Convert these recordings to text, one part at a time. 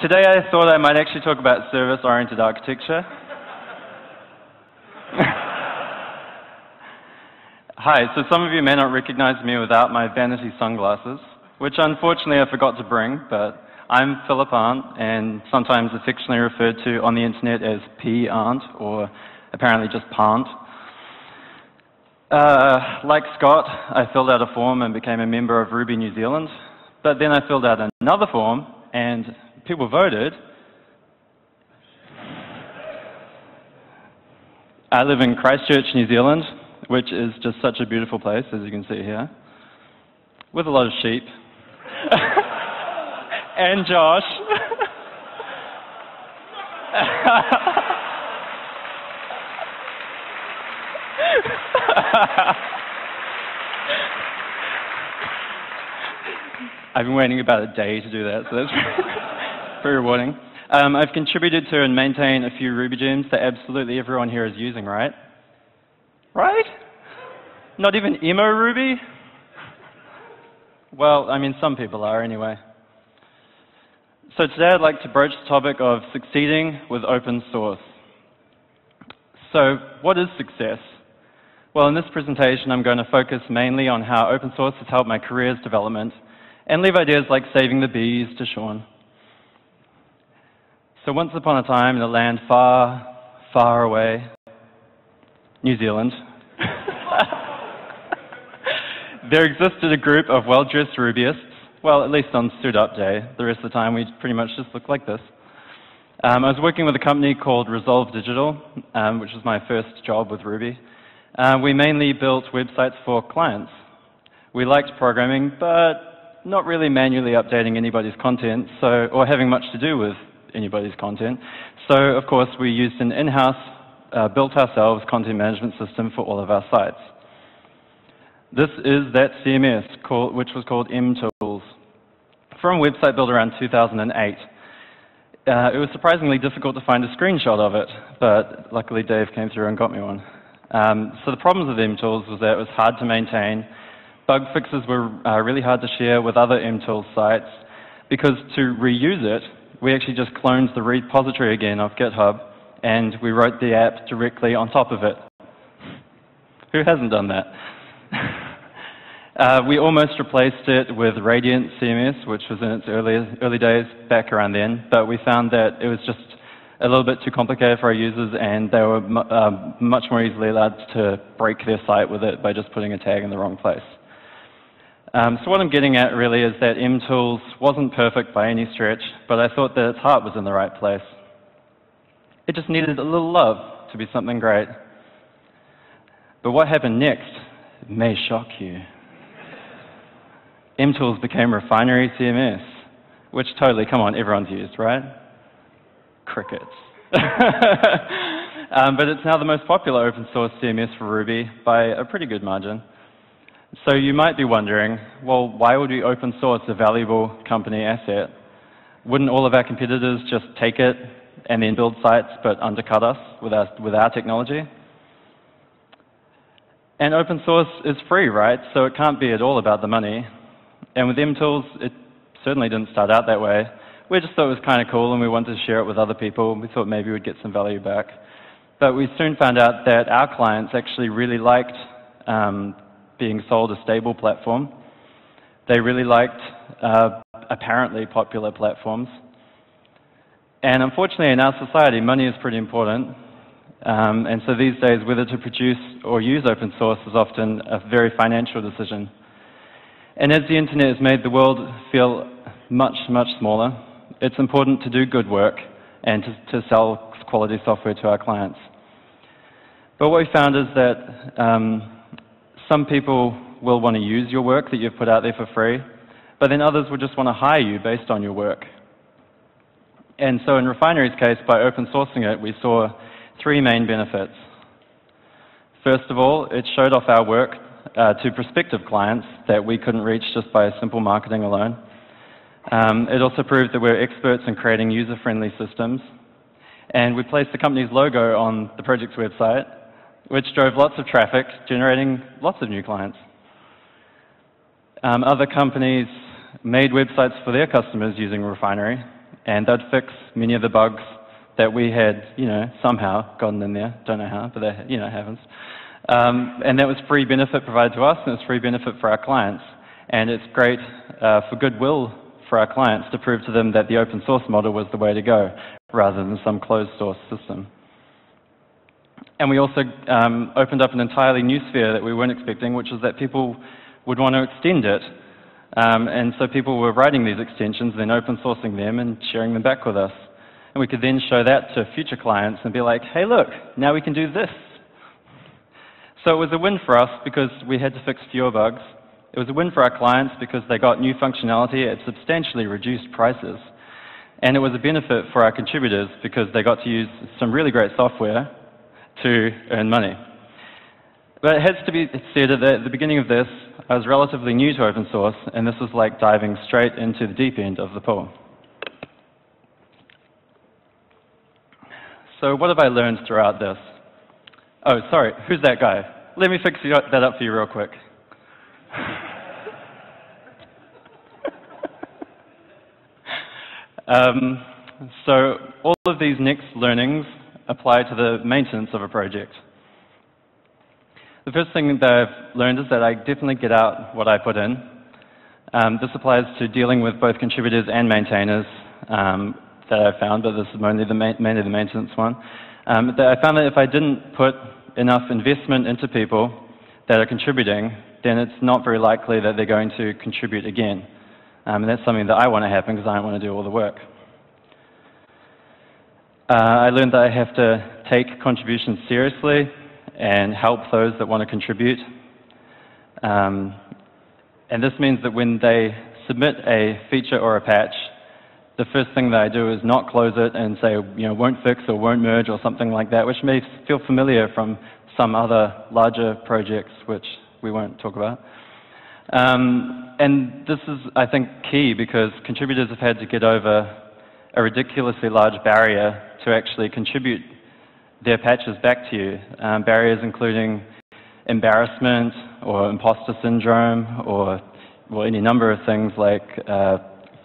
Today I thought I might actually talk about service-oriented architecture. Hi, so some of you may not recognize me without my vanity sunglasses, which unfortunately I forgot to bring, but I'm Philip Arndt, and sometimes affectionately referred to on the internet as P. Arndt, or apparently just Pant. Like Scott, I filled out a form and became a member of Ruby New Zealand, but then I filled out another form, and people voted. I live in Christchurch, New Zealand, which is just such a beautiful place, as you can see here, with a lot of sheep. And Josh. I've been waiting about a day to do that, so that's very rewarding. I've contributed to and maintained a few Ruby gems that absolutely everyone here is using, right? Right? Not even emo Ruby? Well, I mean, some people are anyway. So today I'd like to broach the topic of succeeding with open source. So what is success? Well, in this presentation I'm going to focus mainly on how open source has helped my career's development and leave ideas like saving the bees to Sean. So once upon a time in a land far, far away, New Zealand, there existed a group of well-dressed Rubyists, well, at least on suit-up day. The rest of the time we pretty much just looked like this. I was working with a company called Resolve Digital, which was my first job with Ruby. We mainly built websites for clients. We liked programming, but not really manually updating anybody's content, or having much to do with anybody's content. So, of course, we used an in-house, built ourselves content management system for all of our sites. This is that CMS, which was called mTools, from Website Builder around 2008. It was surprisingly difficult to find a screenshot of it, but luckily Dave came through and got me one. So the problems with mTools was that it was hard to maintain. Bug fixes were really hard to share with other mTools sites, because to reuse it, we actually just cloned the repository again off GitHub, and we wrote the app directly on top of it. Who hasn't done that? We almost replaced it with Radiant CMS, which was in its early days back around then, but we found that it was just a little bit too complicated for our users, and they were much more easily allowed to break their site with it by just putting a tag in the wrong place. So what I'm getting at really is that mTools wasn't perfect by any stretch, but I thought that its heart was in the right place. It just needed a little love to be something great. But what happened next may shock you. mTools became Refinery CMS, which totally, come on, everyone's used, right? Crickets. But it's now the most popular open source CMS for Ruby by a pretty good margin. So you might be wondering, well, why would we open source a valuable company asset? Wouldn't all of our competitors just take it and then build sites but undercut us with our technology? And open source is free, right? So it can't be at all about the money. And with mTools, it certainly didn't start out that way. We just thought it was kind of cool and we wanted to share it with other people. We thought maybe we'd get some value back. But we soon found out that our clients actually really liked being sold a stable platform. They really liked apparently popular platforms. And unfortunately in our society, money is pretty important. And so these days, whether to produce or use open source is often a very financial decision. And as the internet has made the world feel much, much smaller, it's important to do good work and to sell quality software to our clients. But what we found is that some people will want to use your work that you've put out there for free, but then others will just want to hire you based on your work. And so in Refinery's case, by open sourcing it, we saw three main benefits. First of all, it showed off our work to prospective clients that we couldn't reach just by simple marketing alone. It also proved that we're experts in creating user-friendly systems. And we placed the company's logo on the project's website, which drove lots of traffic, generating lots of new clients. Other companies made websites for their customers using Refinery, and they'd fix many of the bugs that we had, somehow gotten in there. Don't know how, but that, happens. And that was free benefit provided to us, and it's free benefit for our clients. And it's great for goodwill for our clients to prove to them that the open source model was the way to go, rather than some closed source system. And we also opened up an entirely new sphere that we weren't expecting, which was that people would want to extend it. And so people were writing these extensions, then open sourcing them and sharing them back with us. And we could then show that to future clients and be like, hey, look, now we can do this. So it was a win for us because we had to fix fewer bugs. It was a win for our clients because they got new functionality at substantially reduced prices. And it was a benefit for our contributors because they got to use some really great software to earn money. But it has to be said that at the beginning of this, I was relatively new to open source, and this was like diving straight into the deep end of the pool. So what have I learned throughout this? Oh, sorry, who's that guy? Let me fix that up for you real quick. So all of these next learnings apply to the maintenance of a project. The first thing that I've learned is that I definitely get out what I put in. This applies to dealing with both contributors and maintainers that I found, but this is mainly the maintenance one. I found that if I didn't put enough investment into people that are contributing, then it's not very likely that they're going to contribute again. And that's something that I want to happen because I don't want to do all the work. I learned that I have to take contributions seriously and help those that want to contribute. And this means that when they submit a feature or a patch, the first thing that I do is not close it and say, won't fix or won't merge or something like that, which may feel familiar from some other larger projects, which we won't talk about. And this is, I think, key because contributors have had to get over a ridiculously large barrier to actually contribute their patches back to you. Barriers including embarrassment or imposter syndrome or any number of things like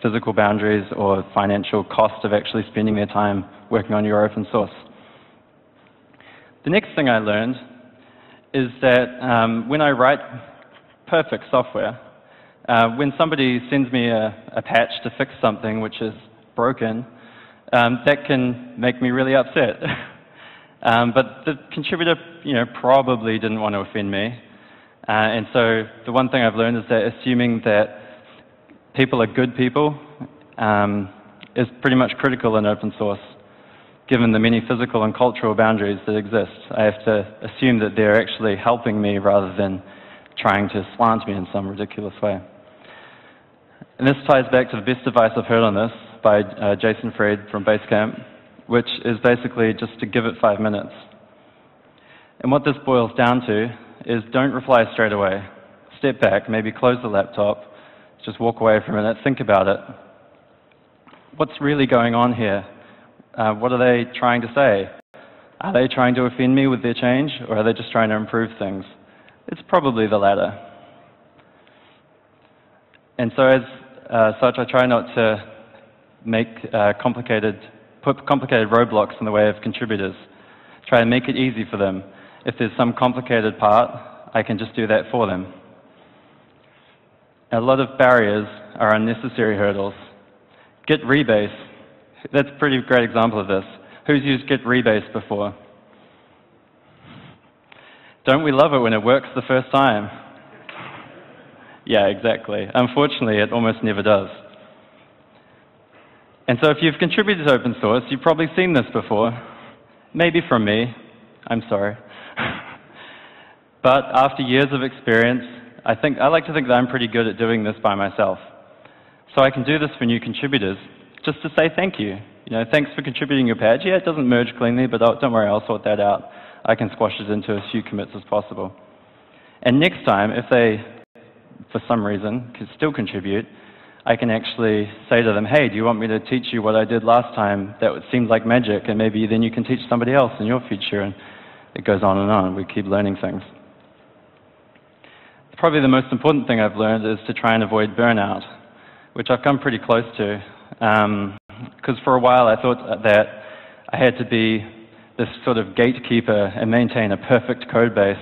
physical boundaries or financial cost of actually spending their time working on your open source. The next thing I learned is that when I write perfect software, when somebody sends me a patch to fix something which is broken, that can make me really upset. But the contributor, probably didn't want to offend me. And so the one thing I've learned is that assuming that people are good people is pretty much critical in open source, given the many physical and cultural boundaries that exist. I have to assume that they're actually helping me rather than trying to slant me in some ridiculous way. And this ties back to the best advice I've heard on this by Jason Fried from Basecamp, which is basically just to give it 5 minutes. And what this boils down to is don't reply straight away. Step back, maybe close the laptop, just walk away for a minute, think about it. What's really going on here? What are they trying to say? Are they trying to offend me with their change, or are they just trying to improve things? It's probably the latter. And so as such, I try not to make put complicated roadblocks in the way of contributors. Try and make it easy for them. If there's some complicated part, I can just do that for them. A lot of barriers are unnecessary hurdles. Git rebase, that's a pretty great example of this. Who's used Git rebase before? Don't we love it when it works the first time? Yeah, exactly. Unfortunately, it almost never does. And so if you've contributed to open source, you've probably seen this before. Maybe from me. I'm sorry. But after years of experience, I like to think that I'm pretty good at doing this by myself. So I can do this for new contributors, just to say thank you. Thanks for contributing your patch. Yeah, it doesn't merge cleanly, but don't worry, I'll sort that out. I can squash it into as few commits as possible. And next time, if they, for some reason, can still contribute, I can actually say to them, hey, do you want me to teach you what I did last time that seemed like magic, and maybe then you can teach somebody else in your future, and it goes on and on. We keep learning things. Probably the most important thing I've learned is to try and avoid burnout, which I've come pretty close to. Because for a while I thought that I had to be this sort of gatekeeper and maintain a perfect code base,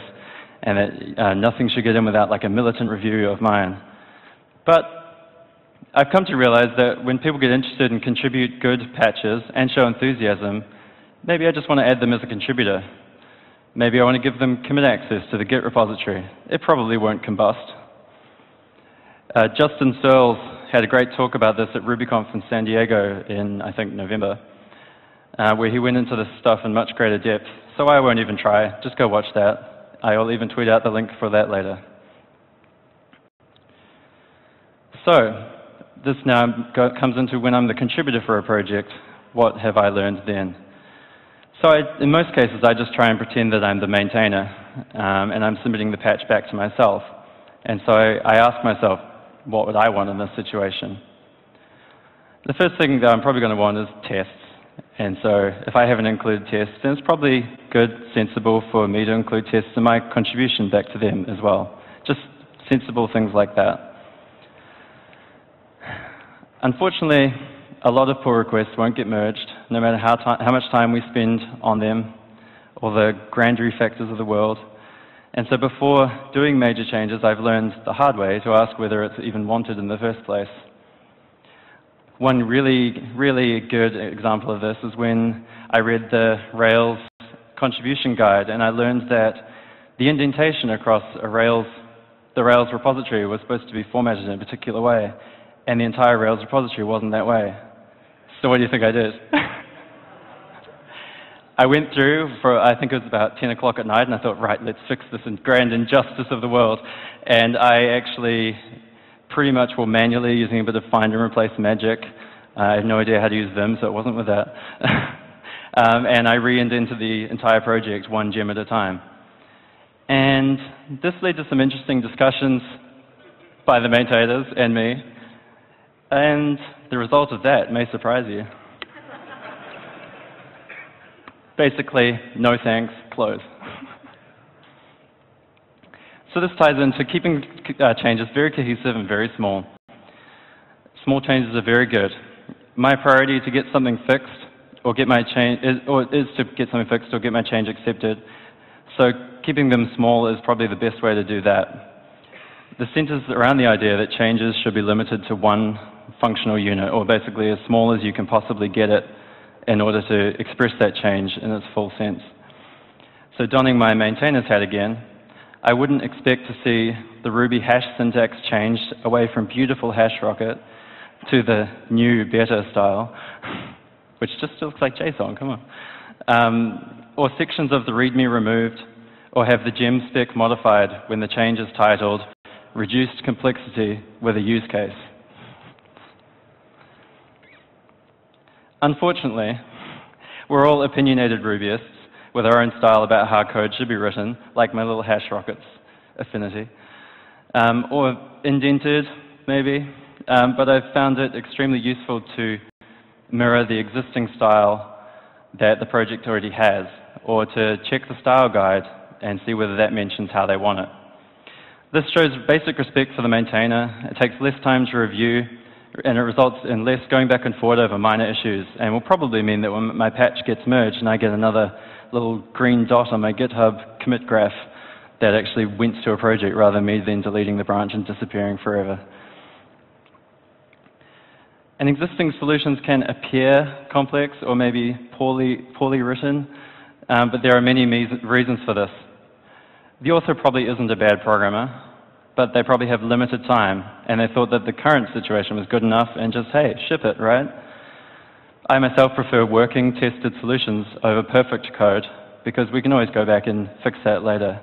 and that nothing should get in without like a militant review of mine. But I've come to realize that when people get interested and contribute good patches and show enthusiasm, maybe I just want to add them as a contributor. Maybe I want to give them commit access to the Git repository. It probably won't combust. Justin Searles had a great talk about this at RubyConf in San Diego in, I think, November, where he went into this stuff in much greater depth. So I won't even try. Just go watch that. I'll even tweet out the link for that later. So this now comes into when I'm the contributor for a project. What have I learned then? So in most cases, I just try and pretend that I'm the maintainer, and I'm submitting the patch back to myself. And so I ask myself, what would I want in this situation? The first thing that I'm probably going to want is tests. And so if I haven't included tests, then it's probably good, sensible for me to include tests in my contribution back to them as well. Just sensible things like that. Unfortunately, a lot of pull requests won't get merged, no matter how much time we spend on them, or the grandeur factors of the world. And so before doing major changes, I've learned the hard way to ask whether it's even wanted in the first place. One really, really good example of this is when I read the Rails contribution guide, and I learned that the indentation across the Rails repository was supposed to be formatted in a particular way, and the entire Rails repository wasn't that way. So what do you think I did? I went through for, I think it was about 10 o'clock at night, and I thought, right, let's fix this grand injustice of the world. And I actually pretty much were manually using a bit of find and replace magic. I have no idea how to use Vim, so it wasn't with that. And I re-indented the entire project one gem at a time. And this led to some interesting discussions by the maintainers and me. And the result of that may surprise you. Basically, no thanks, close. So this ties into keeping changes very cohesive and very small. Small changes are very good. My priority to get something fixed or get my change is to get something fixed or get my change accepted. So keeping them small is probably the best way to do that. The centers around the idea that changes should be limited to one functional unit, or basically as small as you can possibly get it, in order to express that change in its full sense. So donning my maintainer's hat again, I wouldn't expect to see the Ruby hash syntax changed away from beautiful hash rocket to the new, better style, which just looks like JSON, come on. Or sections of the README removed, or have the gem spec modified when the change is titled Reduced Complexity with a Use Case. Unfortunately, we're all opinionated Rubyists with our own style about how code should be written, like my little hash rockets affinity. Or indented, maybe. But I've found it extremely useful to mirror the existing style that the project already has, or to check the style guide and see whether that mentions how they want it. This shows basic respect for the maintainer. It takes less time to review, and it results in less going back and forth over minor issues, and will probably mean that when my patch gets merged and I get another little green dot on my GitHub commit graph that actually went to a project rather than me then deleting the branch and disappearing forever. And existing solutions can appear complex or maybe poorly written, but there are many reasons for this. The author probably isn't a bad programmer, but they probably have limited time, and they thought that the current situation was good enough and just, hey, ship it, right? I myself prefer working, tested solutions over perfect code, because we can always go back and fix that later.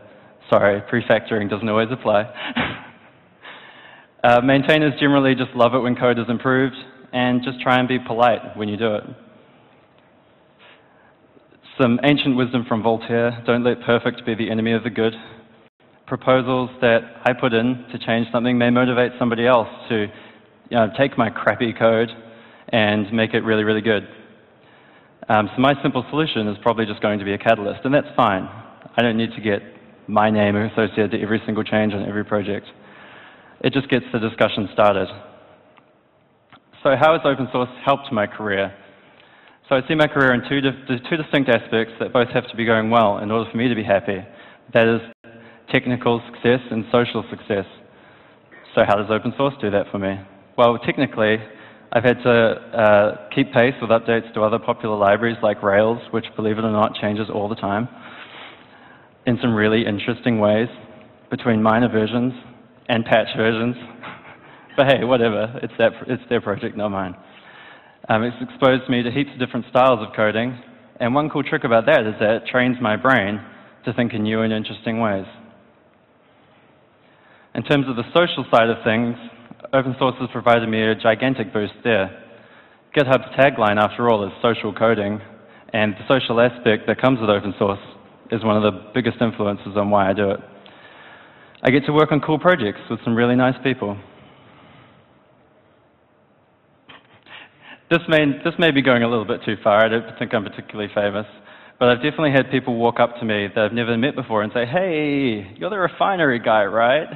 Sorry, prefactoring doesn't always apply. Maintainers generally just love it when code is improved, and just try and be polite when you do it. Some ancient wisdom from Voltaire: don't let perfect be the enemy of the good. Proposals that I put in to change something may motivate somebody else to take my crappy code and make it really, really good. So my simple solution is probably just going to be a catalyst, and that's fine. I don't need to get my name associated to every single change on every project. It just gets the discussion started. So how has open source helped my career? So I see my career in two distinct aspects that both have to be going well in order for me to be happy. That is technical success and social success. So how does open source do that for me? Well, technically, I've had to keep pace with updates to other popular libraries like Rails, which, believe it or not, changes all the time in some really interesting ways between minor versions and patch versions. But hey, whatever, it's their project, not mine. It's exposed me to heaps of different styles of coding, and one cool trick about that is that it trains my brain to think in new and interesting ways. In terms of the social side of things, open source has provided me a gigantic boost there. GitHub's tagline, after all, is social coding, and the social aspect that comes with open source is one of the biggest influences on why I do it. I get to work on cool projects with some really nice people. This may be going a little bit too far. I don't think I'm particularly famous, but I've definitely had people walk up to me that I've never met before and say, "Hey, you're the refinery guy, right?"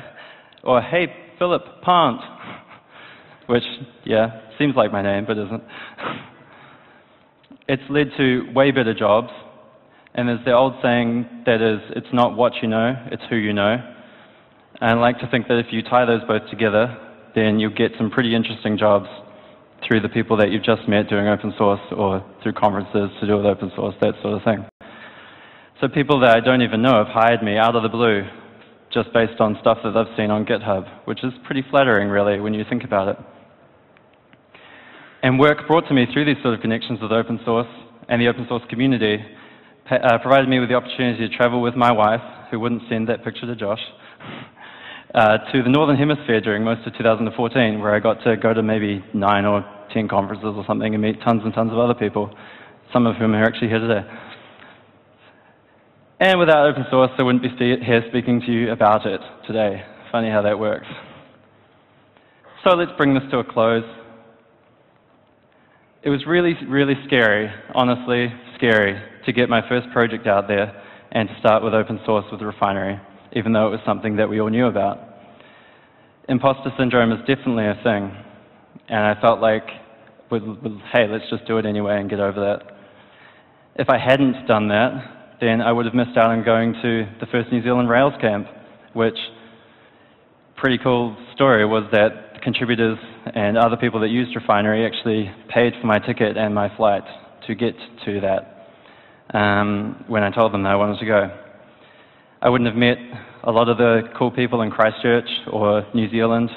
Or, "Hey, Philip Arndt," which, yeah, seems like my name, but isn't. It's led to way better jobs, and there's the old saying that is, it's not what you know, it's who you know. And I like to think that if you tie those both together, then you'll get some pretty interesting jobs through the people that you've just met doing open source or through conferences to do with open source, that sort of thing. So people that I don't even know have hired me out of the blue just based on stuff that they've seen on GitHub, which is pretty flattering, really, when you think about it. And work brought to me through these sort of connections with open source and the open source community provided me with the opportunity to travel with my wife, who wouldn't send that picture to Josh, to the Northern Hemisphere during most of 2014, where I got to go to maybe 9 or 10 conferences or something and meet tons and tons of other people, some of whom are actually here today. And without open source, I wouldn't be here speaking to you about it today. Funny how that works. So let's bring this to a close. It was really, really scary, honestly scary, to get my first project out there and to start with open source with the refinery, even though it was something that we all knew about. Imposter syndrome is definitely a thing, and I felt like, hey, let's just do it anyway and get over that. If I hadn't done that, then I would have missed out on going to the first New Zealand Rails camp, which, pretty cool story, was that contributors and other people that used Refinery actually paid for my ticket and my flight to get to that when I told them that I wanted to go. I wouldn't have met a lot of the cool people in Christchurch or New Zealand,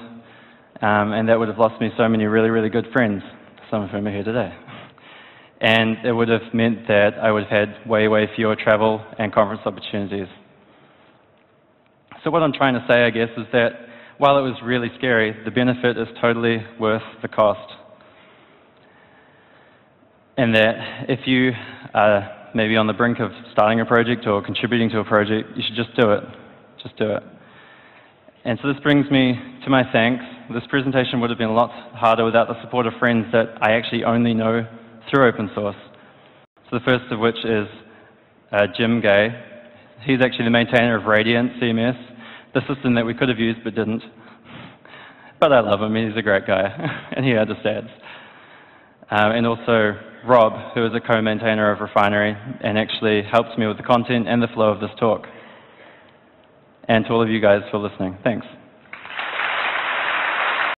and that would have lost me so many really, really good friends, some of whom are here today. And it would have meant that I would have had way, way fewer travel and conference opportunities. So what I'm trying to say, I guess, is that while it was really scary, the benefit is totally worth the cost. And that if you are maybe on the brink of starting a project or contributing to a project, you should just do it. Just do it. And so this brings me to my thanks. This presentation would have been a lot harder without the support of friends that I actually only know through open source. So the first of which is Jim Gay. He's actually the maintainer of Radiant CMS, the system that we could have used but didn't. But I love him, he's a great guy, and he understands. And also Rob, who is a co-maintainer of Refinery and actually helps me with the content and the flow of this talk. And to all of you guys for listening. Thanks.